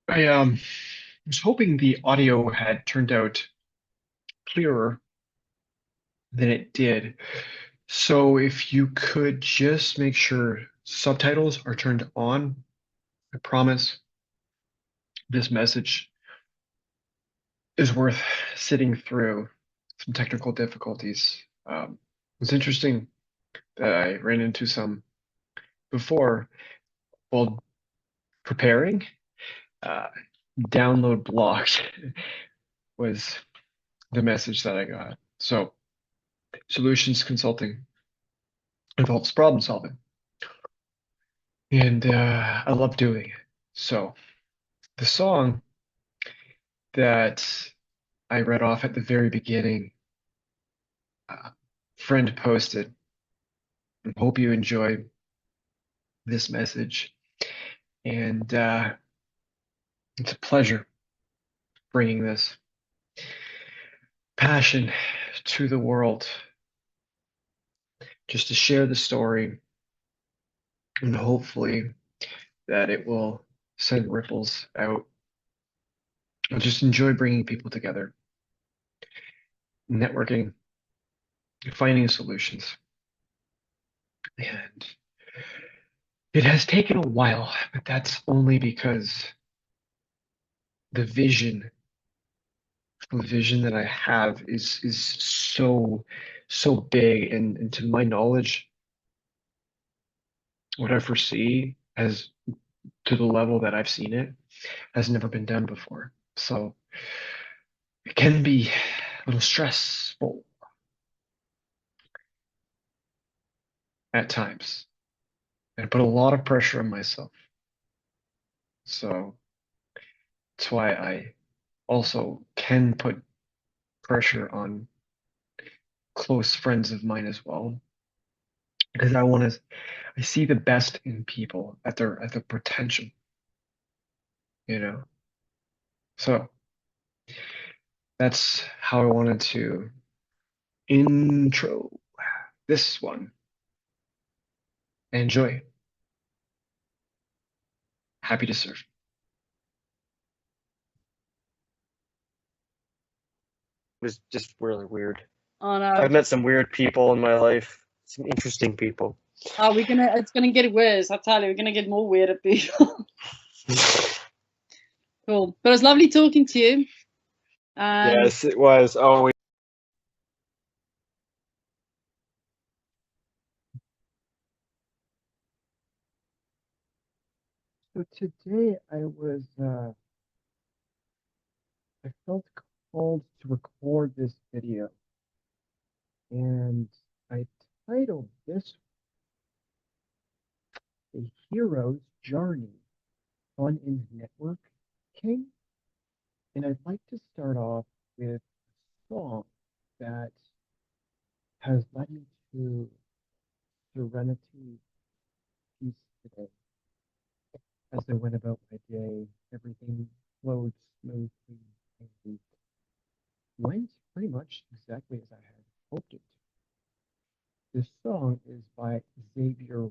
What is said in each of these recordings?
I was hoping the audio had turned out clearer than it did. So if you could just make sure subtitles are turned on, I promise this message is worth sitting through some technical difficulties. It's interesting that I ran into some before while preparing. Uh, Download blocked was the message that I got. So solutions consulting involves problem solving. And I love doing it. So the song that I read off at the very beginning, uh, friend posted. I hope you enjoy this message, and it's a pleasure bringing this passion to the world, just to share the story, and hopefully that it will send ripples out. I just enjoy bringing people together, networking, finding solutions, and it has taken a while, but that's only because the vision, the vision that I have is so big, and to my knowledge, what I foresee as to the level that I've seen it has never been done before. So it can be a little stressful at times. And I put a lot of pressure on myself. So that's why I also can put pressure on close friends of mine as well. Because I see the best in people at their potential, you know. So that's how I wanted to intro this one. Enjoy. Happy to serve. Was just really weird. Oh no. I've met some weird people in my life, some interesting people. Oh, it's gonna get worse. I tell you, we're gonna get more weird at people. Cool. But it was lovely talking to you. Yes, it was. Oh, So today I felt called to record this video, and I titled this A Hero's Journey on in Networking. And I'd like to start off with a song that has led me to serenity, peace today. As I went about my day, everything flowed smoothly and went pretty much exactly as I had hoped it to. This song is by Xavier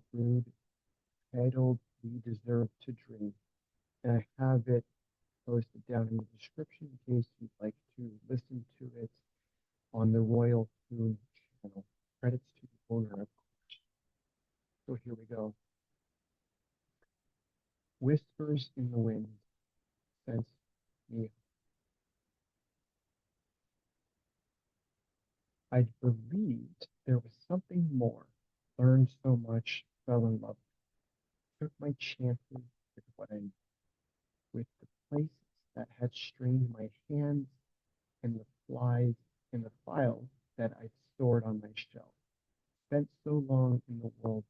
titled We Deserve to Dream. And I have it posted down in the description in case you'd like to listen to it on the Royal Tune channel. Credits to the owner, of course. So here we go. Whispers in the wind, sense me. I'd believed there was something more, learned so much, fell in love, took my chances with what I knew, with the places that had strained my hands and the flies in the files that I'd stored on my shelf. Spent so long in the world,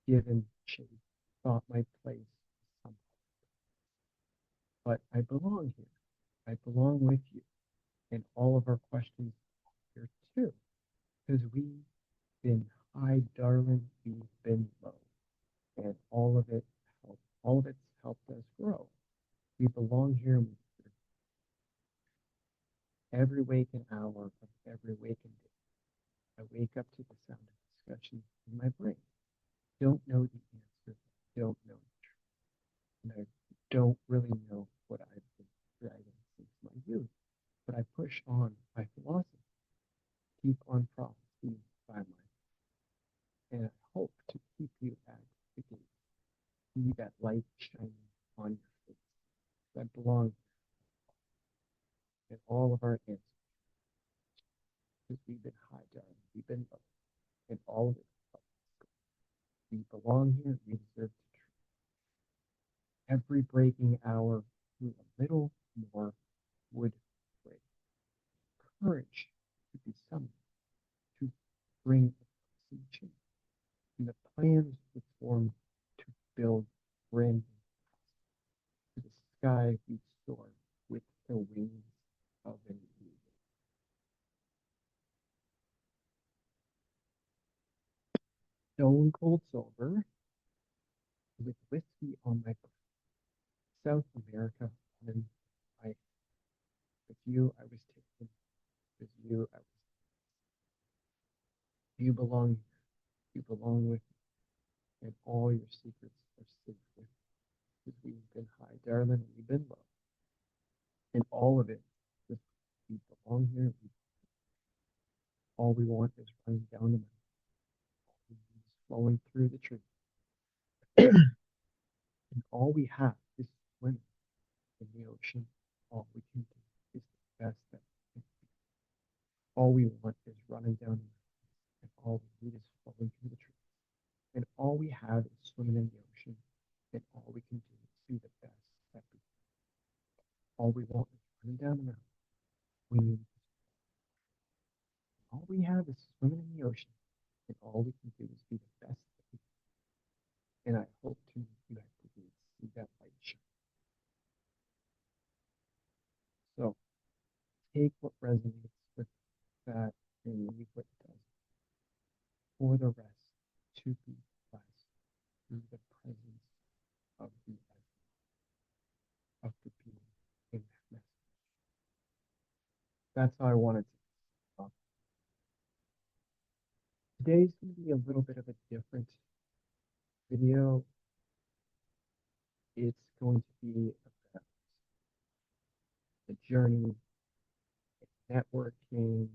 given chase, thought my place somehow. But I belong here. I belong with you. And all of our questions here too. Because we've been high, darling, we've been low. And all of it's helped us grow. We belong here and every waking hour of every waking day. I wake up to the sound of discussion in my brain. Don't know the answer, don't know the truth. And I don't really know what I've been dragging since my youth, but I push on my philosophy, keep on prophecy by my, and I hope to keep you at the gate, see that light shining on your face, that belongs in all of our answers, because we've been high, darling, we've been low, and all of it. We belong here, we deserve to treat every breaking hour through a little more would break. Courage to be summoned, to bring some change, and the plans would form to build brand new. To the sky we soar with the wings of an eagle. Stone cold sober, with whiskey on my breath. South America on my head. With you I was taken, with you I was. You belong here, you belong with me, and all your secrets are safe with me. Because we've been high, darling, we've been low, and all of it, just we belong here. All we want is running down the mountain, flowing through the tree, and all we have is swimming in the ocean. All we can do is the best that we can do. All we want is running down the mountain, and all we need is flowing through the tree. And all we have is swimming in the ocean, and all we can do is be the best that we can. All we want is running down the mountain. We need all we have is swimming in the ocean, and all we can do is be the best that we can. And I hope to meet you at the gates, see that light shine. So take what resonates with that and leave what doesn't. For the rest, to be blessed through the presence of the essence of the being in that message. That's how I wanted to talk. Today's going to be a little bit of a different video. It's going to be about the journey, networking,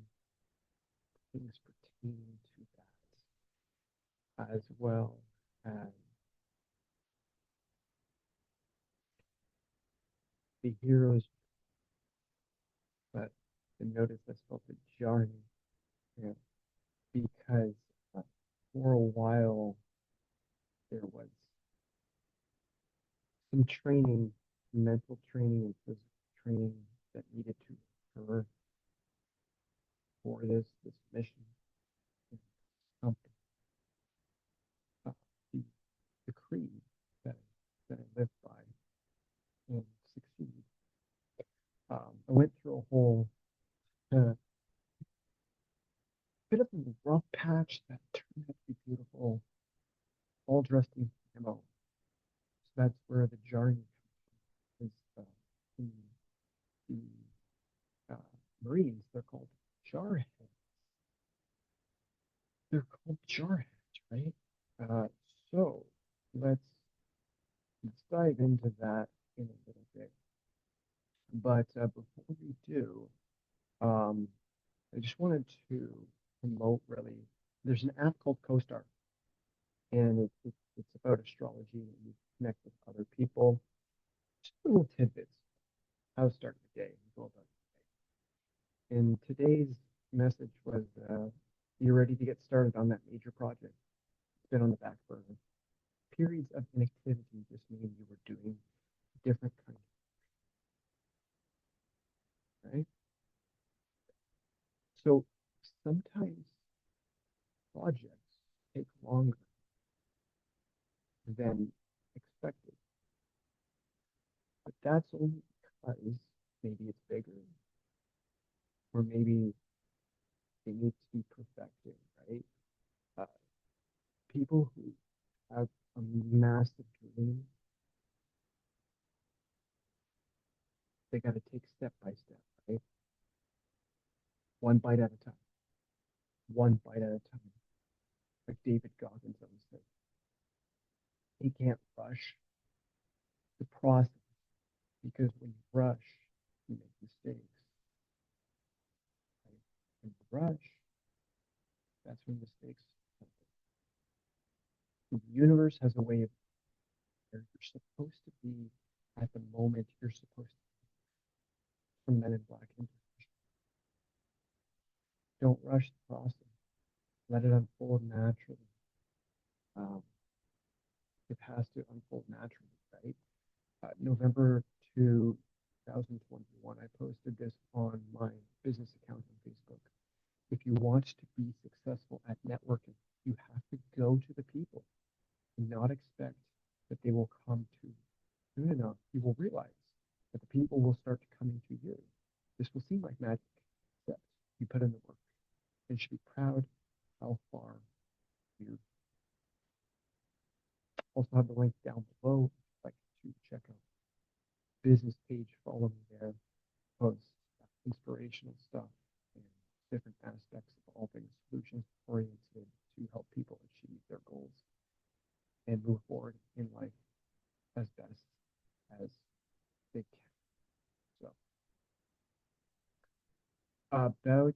things pertaining to that, as well as the heroes. But notice I spelled the journey here because for a while there was some training, mental training and physical training that needed to occur for this mission. Something. The, the creed that I live by and succeed. I went through a whole bit of a rough patch that turned out to be beautiful, all dressed in camo. So that's where the journey comes from. Is the Marines, they're called jarheads. They're called jarheads, right? So let's dive into that in a little bit. But before we do, I just wanted to promote really. There's an app called CoStar, and it's about astrology, and you connect with other people. Just little tidbits. How to start your day, go about your day. And today's message was, you're ready to get started on that major project. It's been on the back burner. Periods of inactivity just mean you were doing different kind of, right? So sometimes projects take longer than expected, but that's only because maybe it's bigger, or maybe it needs to be perfected, right? People who have a massive dream, they got to take step by step, right? One bite at a time. One bite at a time. Like David Goggins always said, he can't rush the process. because when you rush, you make mistakes. Right? When you rush, that's when mistakes happen. The universe has a way of where you're supposed to be at the moment you're supposed to be. From Men in Black information. Don't rush the process. Let it unfold naturally. It has to unfold naturally, right? November 2021, I posted this on my business account on Facebook. If you want to be successful at networking, you have to go to the people and not expect that they will come to you. No. You will realize that the people will start coming to you. This will seem like magic, except you put in the work. And you should be proud how far you also have the link down below if you'd like to check out business page, follow me there, post inspirational stuff and different aspects of all things solutions oriented to help people achieve their goals and move forward in life as best as they can. So about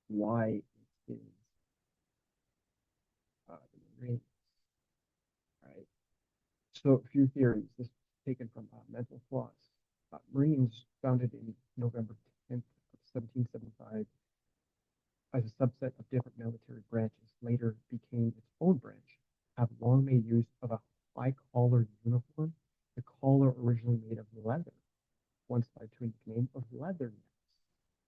why it is the Marines, right? So a few theories. This is taken from Mental Floss. Marines, founded in November 10th of 1775 as a subset of different military branches, later became its own branch, have long made use of a high-collar uniform, the collar originally made of leather, once led to a nickname of leathernecks.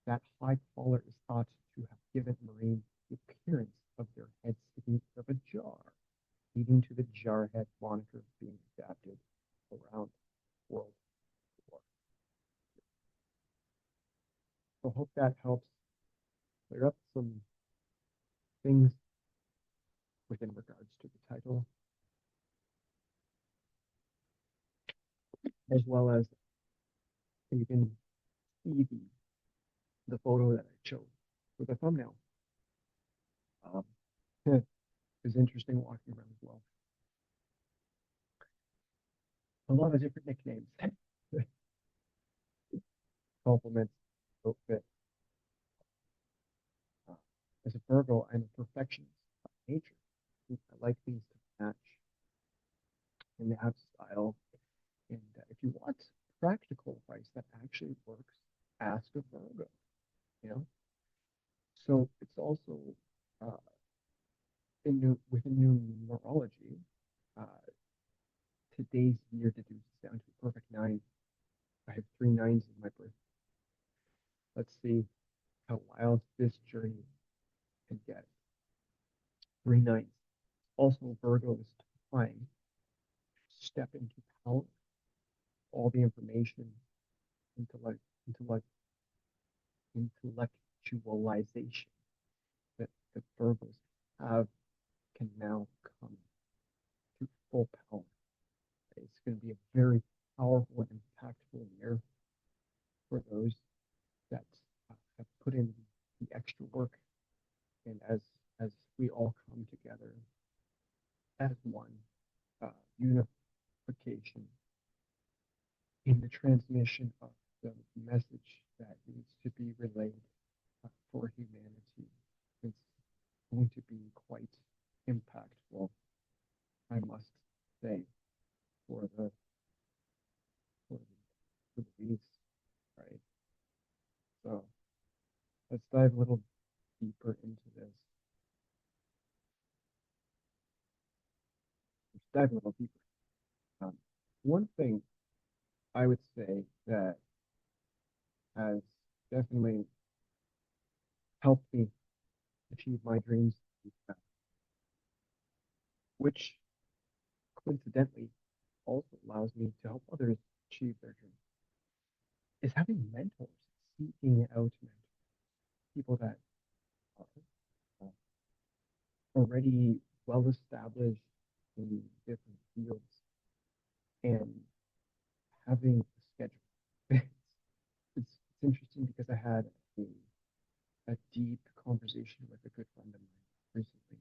That high collar is thought to have given Marines the appearance of their head sticking out of a jar, leading to the jarhead moniker being adapted around World War. So I hope that helps clear up some things within regards to the title, as well as you can see the photo that I chose for the thumbnail. It was interesting walking around as well. A lot of different nicknames. Compliments, outfit. As a Virgo, I'm a perfectionist by nature. I like things to match and have style. And if you want practical advice that actually works, ask a Virgo. You know. So it's also within numerology. Today's year deduces down to a perfect 9. I have 3 9s in my birth. Let's see how wild this journey can get. 3 9s. Also, Virgo's time to step into power. All the information, intellectualization that the Virgos have can now come to full power. It's going to be a very powerful and impactful year for those that have put in the extra work, and as we all come together as one, unification in the transmission of the message that needs to be relayed for humanity. It's going to be quite impactful, I must say, for the beast, right? So let's dive a little deeper into this. Let's dive a little deeper. One thing I would say that has definitely helped me achieve my dreams, which coincidentally also allows me to help others achieve their dreams, is having mentors, seeking out mentors, people that are already well established in different fields, and having a schedule. It's interesting because I had a deep conversation with a good friend of mine recently,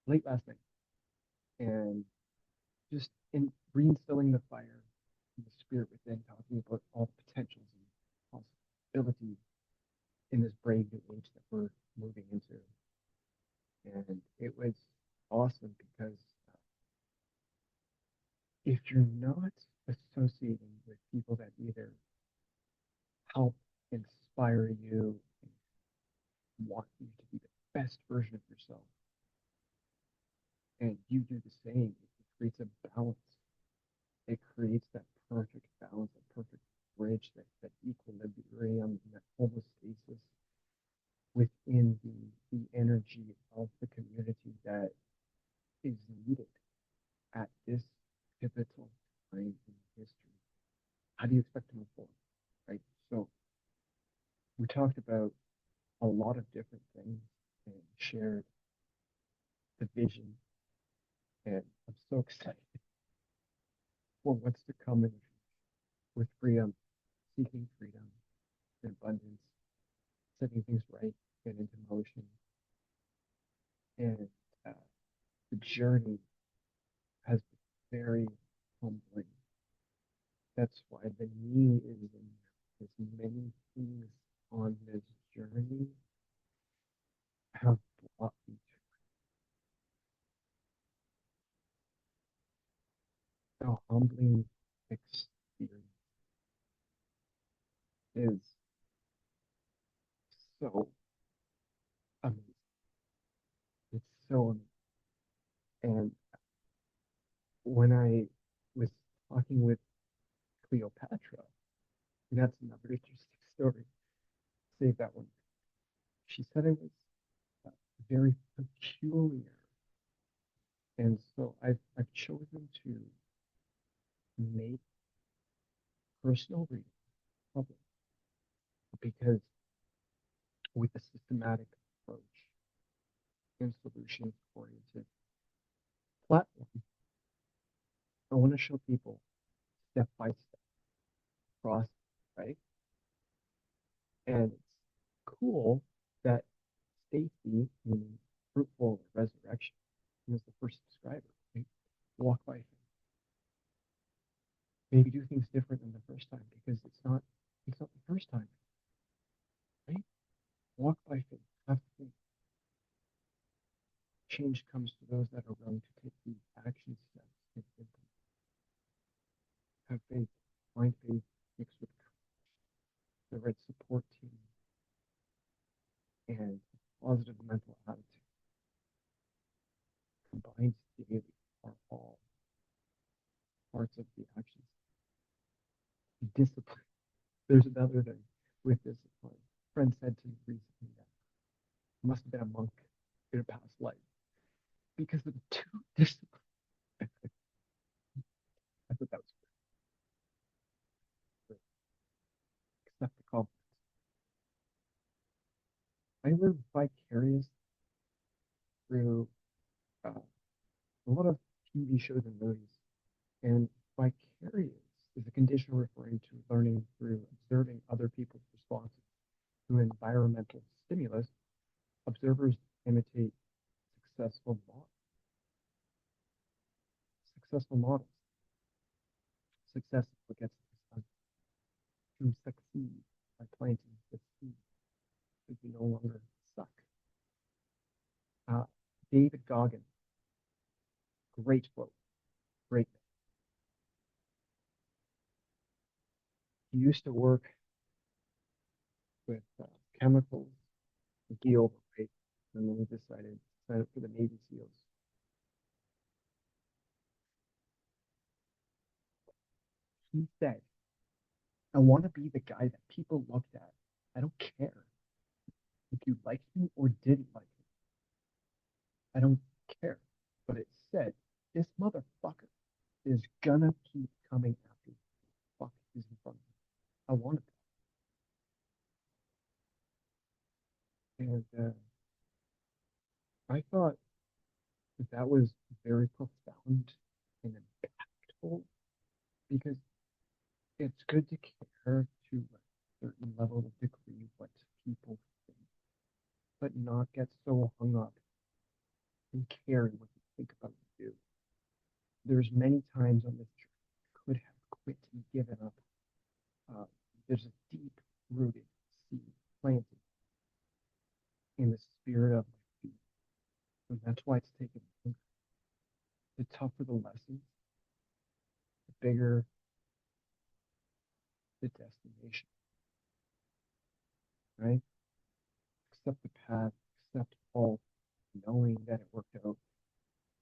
late last night, and just in in this brave new age that we're moving into. And it was awesome because if you're not associating with people that either help inspire you and want you to be the best version of yourself, and you do the same, it creates a balance. It creates that perfect balance, that perfect bridge, that equilibrium, and that homeostasis within the energy of the community that is needed at this pivotal time in history. How do you expect to move forward, right? So we talked about a lot of different things and shared the vision, and I'm so excited for what's to come in with freedom, seeking freedom and abundance, setting things right, get into motion. And the journey has been very humbling. That's why the knee is in there. There's many things on this journey have brought me to the humbling experience is so amazing. It's so amazing. And when I was talking with Cleopatra, and that's another interesting story. Save that one. She said it was very peculiar. And so I've chosen to make personal reading public because with a systematic approach and solutions oriented platform, I want to show people step by step process, right? And it's cool that Stacy, meaning fruitful resurrection, was the first subscriber, right? Walk by faith. Maybe do things different than the first time because it's not the first time, right? Walk by faith. Have faith. Change comes to those that are willing to take the action steps and implement. Have faith. Find faith mixed with the right support team and positive mental attitude combined daily are all parts of the action. Discipline. There's another thing with discipline. A friend said to me recently that I must have been a monk in a past life because of the two disciplines. I thought that was great. Accept the compliment. I live vicarious through a lot of TV shows and movies, and vicarious is a condition referring to learning through observing other people's responses to environmental stimulus. Observers imitate successful models. Successful models. Success is what gets things done. To succeed by planting the seed, so you no longer suck. David Goggin, great quote, great. He used to work with chemicals, be overweight, and then he decided to sign up for the Navy SEALs. He said, I want to be the guy that people looked at. I don't care if you liked me or didn't like me. I don't care. But it said, this motherfucker is gonna keep coming after you. Fuck is in front of me. I wanted that. And I thought that was very profound and impactful because it's good to care to a certain level of degree what people think, but not get so hung up in caring what you think about you. There's many times on this journey I could have quit and given up. There's a deep rooted seed planted in the spirit of my feet. And that's why it's taken longer. The tougher the lessons, the bigger the destination, right? Accept the path, accept all, knowing that it worked out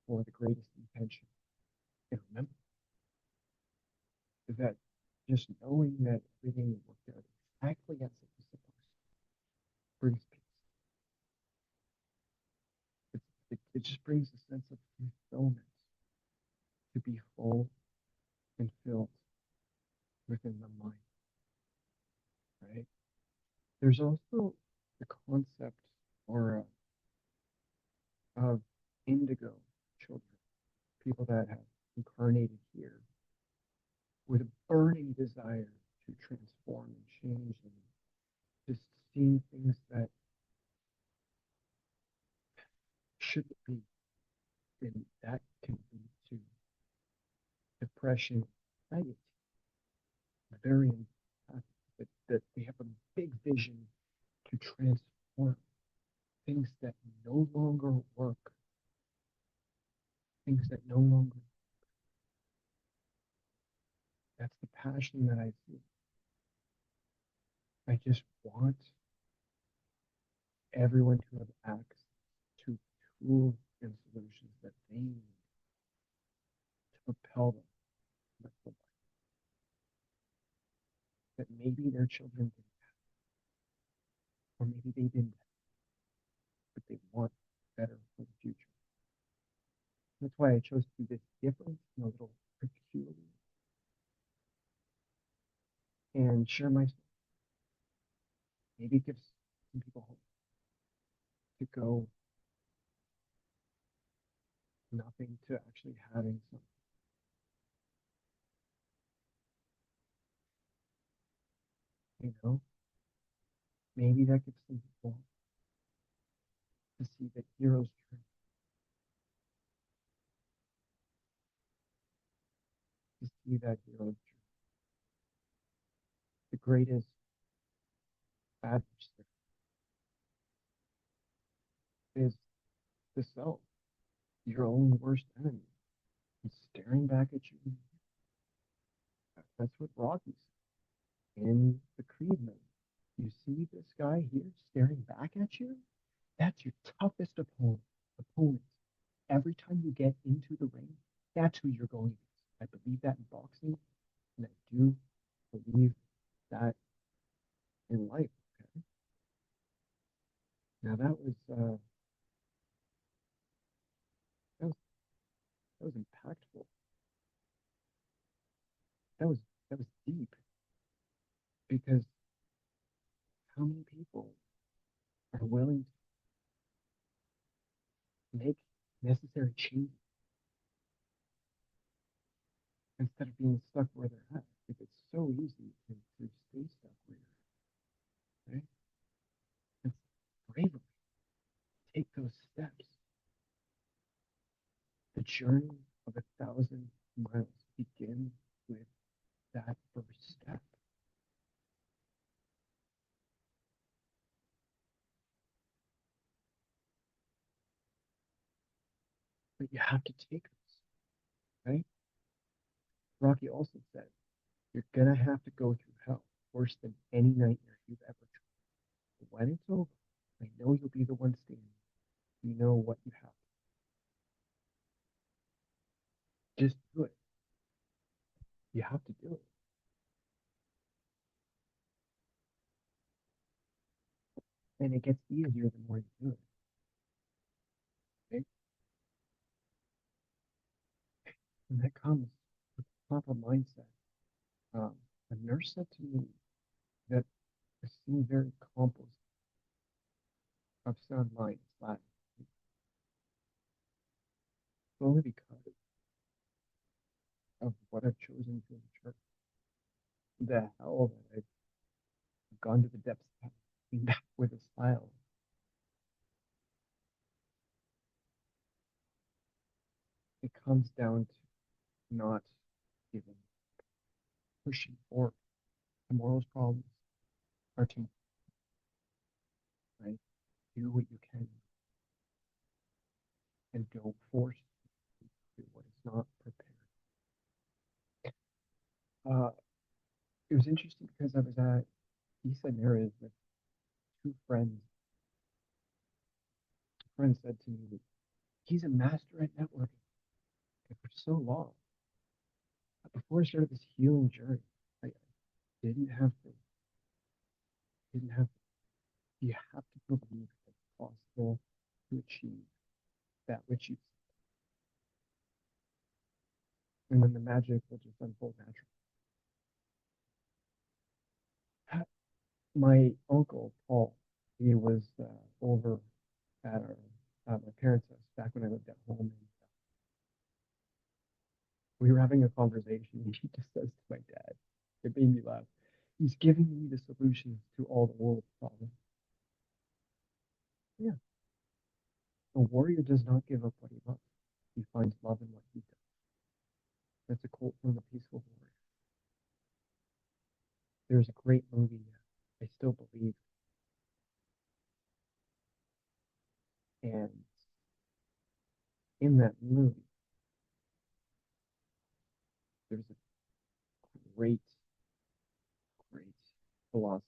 for the greatest intention. And remember that just knowing that everything worked out exactly as it was supposed to brings peace. It just brings a sense of fulfillment to be full and filled within the mind, right? There's also the concept or of indigo children, people that have incarnated here with a burning desire to transform and change and just seeing things that shouldn't be. And that can lead to depression, anxiety, very empathic, that they have a big vision to transform things that no longer work, things that no longer. That's the passion that I see. I just want everyone to have access to tools and solutions that they need to propel them with the life that maybe their children didn't have, or maybe they didn't have, but they want better for the future. That's why I chose to do this different and a little peculiar and share my story. Maybe it gives some people hope to go nothing to actually having something. You know, maybe that gives some people to see that heroes journey, to see that hero's journey. The greatest adversary is the self, your own worst enemy, and staring back at you. That's what Rocky said in the Creed movie. You see this guy here staring back at you? That's your toughest opponent. Every time you get into the ring, that's who you're going against. I believe that in boxing, and I do believe that in life. Okay. Now that was that was impactful. That was that was deep, because how many people are willing to make necessary changes instead of being stuck where they're at? If it's so easy to stay stuck where you're at, right? It's bravery. Take those steps. The journey of 1,000 miles begins with that first step. But you have to take this, right? Rocky also said, you're gonna have to go through hell worse than any nightmare you've ever tried. But when it's over, I know you'll be the one standing. You know what you have to. Just do it. You have to do it. And it gets easier the more you do it. Okay? And that comes with a proper mindset. A nurse said to me that I seem very composed of sound mind is Latin. It's only because of what I've chosen to interpret. The hell that I've gone to the depths of came back with a smile. It comes down to not giving, pushing forward. Tomorrow's problems are tomorrow, right? do what you can and don't force to do what is not prepared. It was interesting because I was at Isa Narrative with two friends. A friend said to me, he's a master at networking. And for so long, before I started this healing journey, I didn't have faith. Didn't have faith. You have to believe it's possible to achieve that which you seek. And then the magic will just unfold naturally. My uncle, Paul, he was over at my parents' house back when I lived at home. And we were having a conversation, and he just says to my dad, it made me laugh, he's giving me the solutions to all the world's problems. Yeah. A warrior does not give up what he loves. He finds love in what he does. That's a quote from The Peaceful Warrior. There's a great movie, I Still Believe. And in that movie, there's a great, great philosophy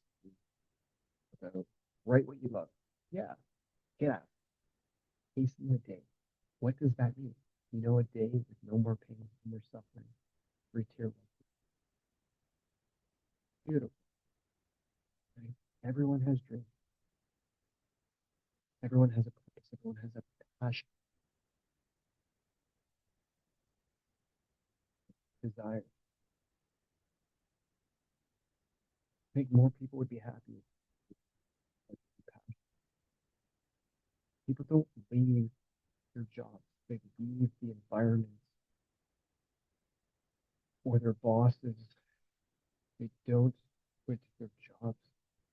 about write what you love. Yeah, get out. Hasten the day. What does that mean? You know, a day with no more pain, no more suffering, free tear. Beautiful. Right? Everyone has dreams. Everyone has a purpose. Everyone has a passion, desire. I think more people would be happy if people don't leave their jobs. They leave the environments or their bosses. They don't quit their jobs.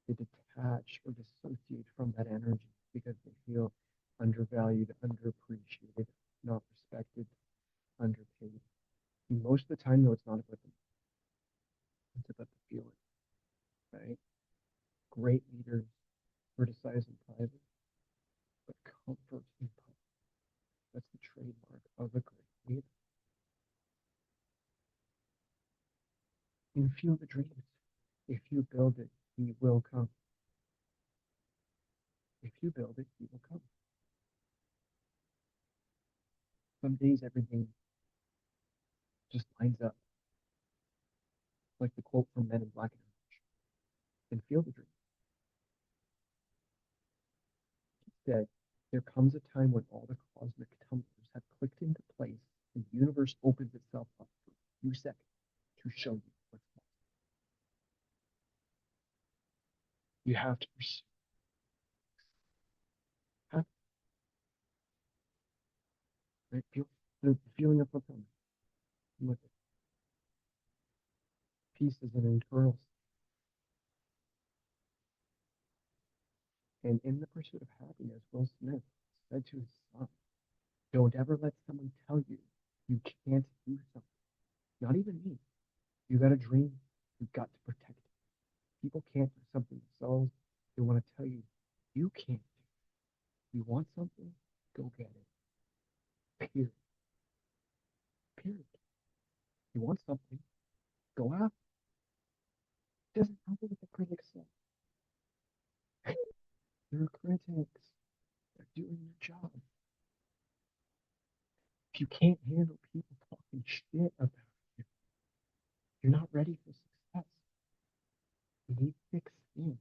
They detach or dissociate from that energy because they feel undervalued, underappreciated, not respected, underpaid. And most of the time, though, it's not about them. It's about the feeling, right? Great leaders criticize in private, but comfort in public. That's the trademark of a great leader. And feel the dreams. If you build it, he will come. If you build it, he will come. Some days everything just lines up. Like the quote from Men in Black and feel the dream. He said, there comes a time when all the cosmic tumblers have clicked into place and the universe opens itself up for a few seconds to show you what's possible. You have to pursue. Right? Feel the feeling of fulfillment. With it. Peace is an internal state. And in the pursuit of happiness, Will Smith said to his son, don't ever let someone tell you you can't do something. Not even me. You got a dream, you've got to protect it. People can't do something themselves. They want to tell you, you can't do it. You want something, go get it. Period. Period. You want something, go after it. It doesn't matter what the critics say. They're critics. They're doing their job. If you can't handle people talking shit about you, you're not ready for success. You need thick skin.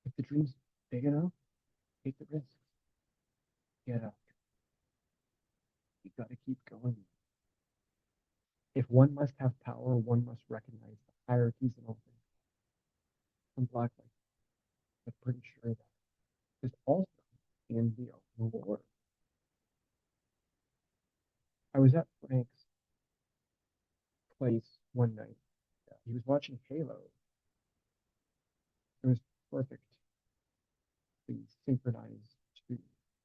If the dream's big enough, take the risks. Get up. You gotta keep going. If one must have power, one must recognize the hierarchies and all things. I'm black like that. I'm pretty sure that there's also in the war. I was at Frank's place one night. He was watching Halo. It was perfectly synchronized to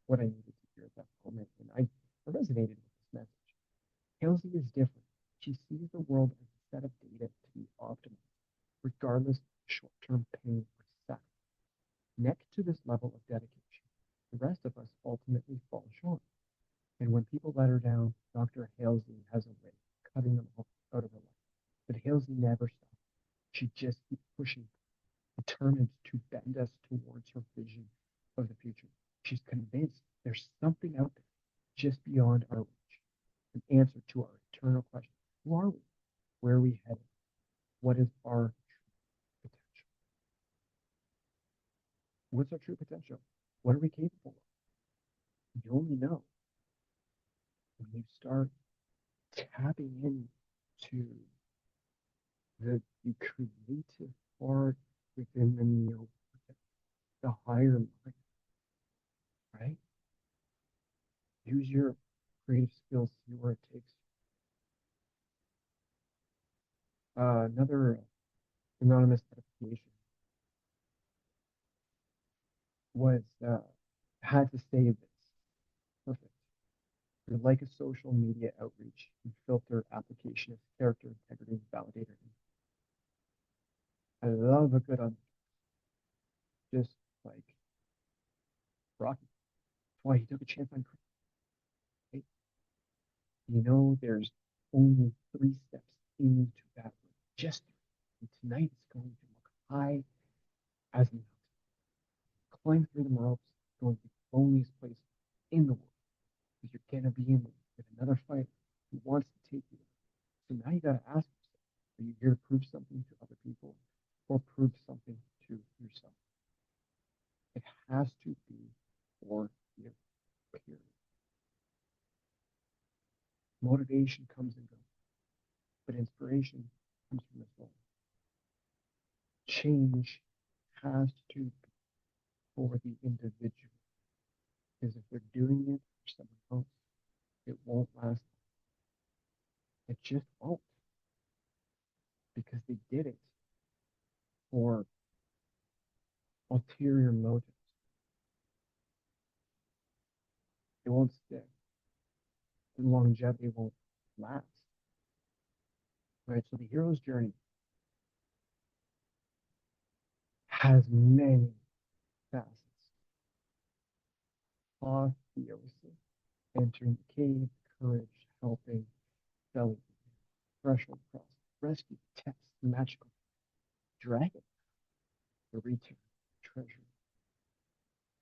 what I needed to hear at that moment. And I resonated with this message. Halsey is different. She sees the world as a set of data to be optimized, regardless of short-term pain or suffering. Neck to this level of dedication, the rest of us ultimately fall short. And when people let her down, Dr. Halsey has a way of cutting them off out of her life. But Halsey never stopped. She just keeps pushing, determined to bend us towards her vision of the future. She's convinced there's something out there just beyond our reach, an answer to our eternal question. Who are we? Where are we headed? What is our true potential? What's our true potential? What are we capable of? You only know when you start tapping into the creative part within the neo, the higher mind, right? Use your creative skills, see where it takes you. Another anonymous notification was had to say this. Perfect. You're like a social media outreach and filter application of character, integrity, and validator. I love a good just like Rocky. That's why he took a chance on Chris. Right? You know, there's only 3 steps into that room. Just 3. And tonight it's going to look high as a mountain. Climb through the ropes. It's going to be the loneliest place in the world. Because you're going to be in there with another fighter who wants to take you. So now you got to ask yourself, are you here to prove something to other people or prove something to yourself? It has to be for you, period. Motivation comes and goes, but inspiration comes from the soul. Change has to be for the individual. Because if they're doing it for someone else, it won't last. It just won't. Because they did it for ulterior motives. It won't stick. The longevity won't last. Right? So the hero's journey has many facets. Apotheosis, entering the cave, courage, helping, belly, threshold cross, rescue, test, magical, dragon, the return, treasure.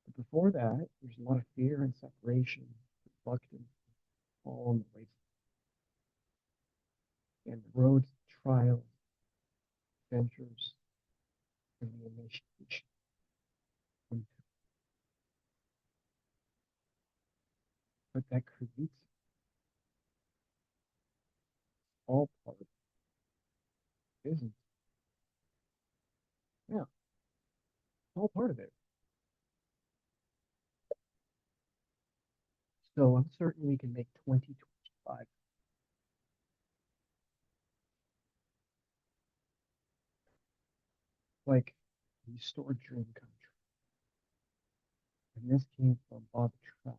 But before that, there's a lot of fear and separation, reluctance, all on the way. And the roads, trials, adventures, and the initiation. But that creates all part, isn't it? Yeah, all part of it. So I'm certain we can make 2025 like restored dream come true. And this came from Bob Trash.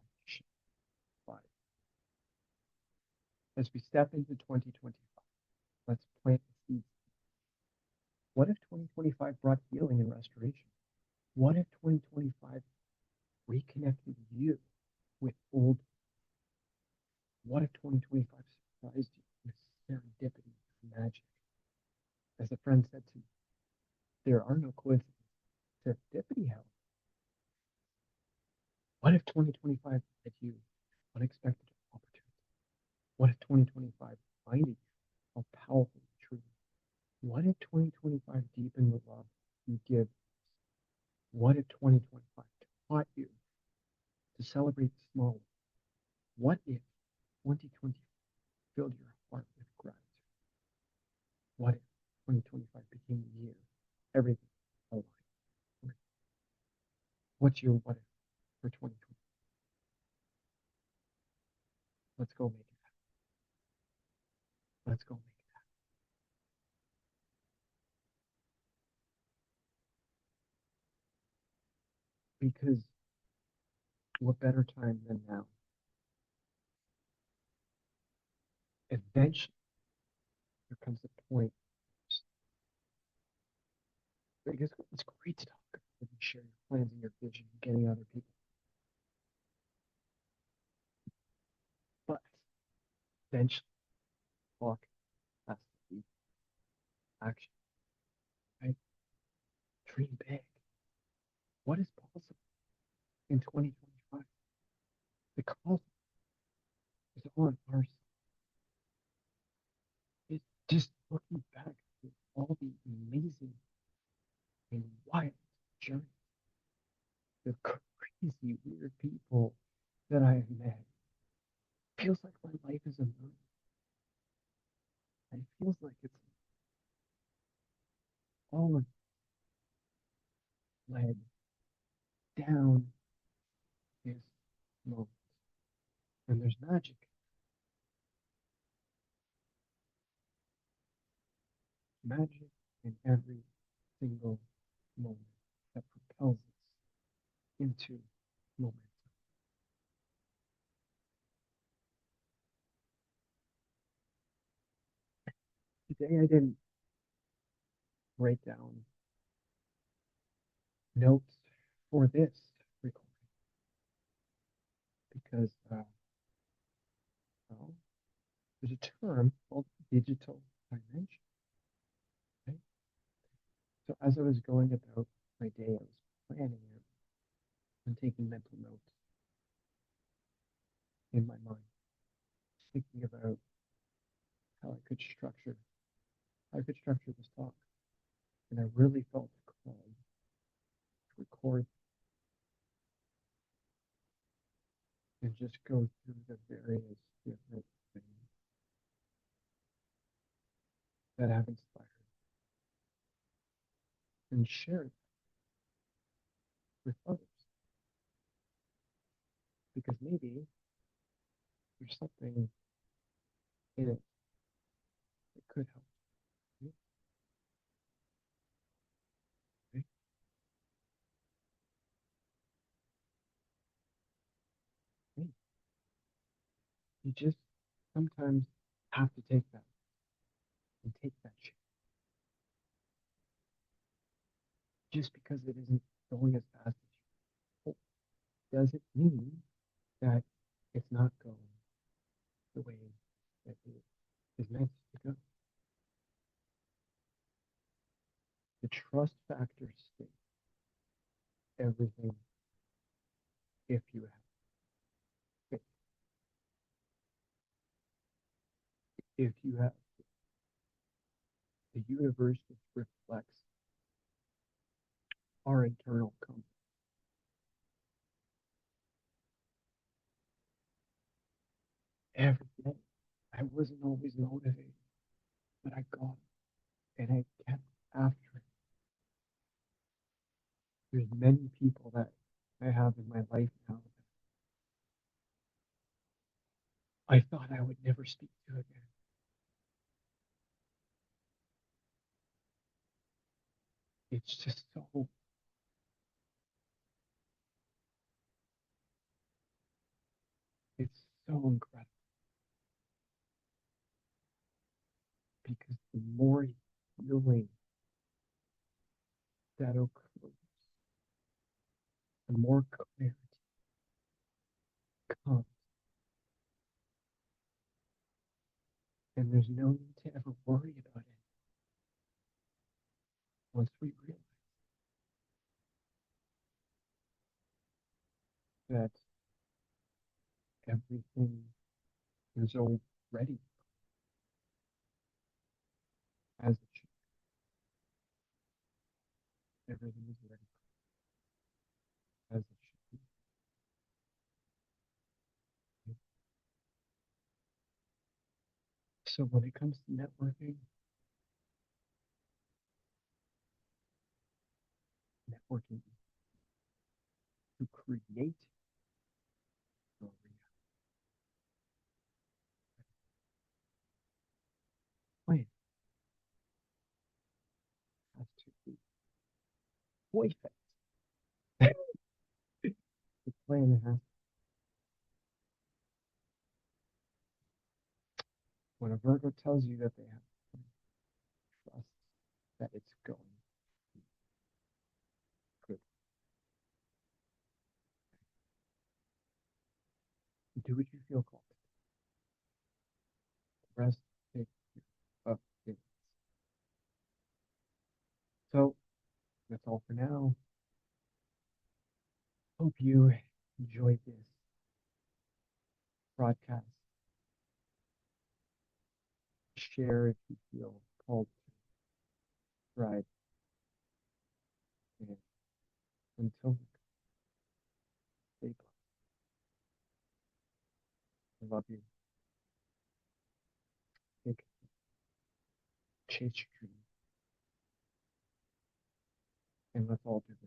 As we step into 2025, let's plant the seeds. What if 2025 brought healing and restoration? What if 2025 reconnected you with old? What if 2025 surprised you with serendipity and magic? As a friend said to me, there are no coincidences. Serendipity, however. What if 2025 had you unexpected opportunity? What if 2025 reminded you how powerful the truth is? What if 2025 deepened the love you give? What if 2025 taught you to celebrate the small ones? What if 2020 filled your heart with gratitude? What if 2025 became the year everything aligned? What's your what if for 2020? Let's go make it happen. Let's go make it happen. Because what better time than now? Eventually, there comes a point. Because it's great to talk and share your plans and your vision. getting other people. But eventually, talk has to be action. Right? Dream big. What is possible in 2025? The cosmos is on our side. It's just looking back at all the amazing and wild journeys, the crazy, weird people that I have met. Feels like my life is a movie. And it feels like it's all led down this moment. And there's magic. Magic in every single moment that propels us into momentum. Today I didn't write down notes for this recording because well, there's a term called digital dimension. Right? So as I was going about my day, I was planning it and taking mental notes in my mind, thinking about how I could structure this talk. And I really felt called to record and just go through the various different things that have inspired and share it with others. Because maybe there's something in it that could help you. Right? Right? You just sometimes have to take that and take that chance. Just because it isn't going as fast as you hope doesn't mean that it's not going the way that it is meant to go. The trust factor stays everything if you have faith. If you have the universe just reflects our internal compass. Every day, I wasn't always motivated, but I got it and I kept after it. There's many people that I have in my life now that I thought I would never speak to again. It's just so it's so incredible because the more healing that occurs, the more clarity comes. And there's no need to ever worry about it once we realize that everything is already as it should. Everything is ready as it should be. So when it comes to networking to create your plan has to be perfect. The plan has when a Virgo tells you that they have trust that it's going good. do what you feel called. The rest take care of things. So that's all for now. Hope you enjoyed this broadcast. Share if you feel called to. Right. And until next, stay blessed. I love you. Take care. Chase your dreams. And let's all do this.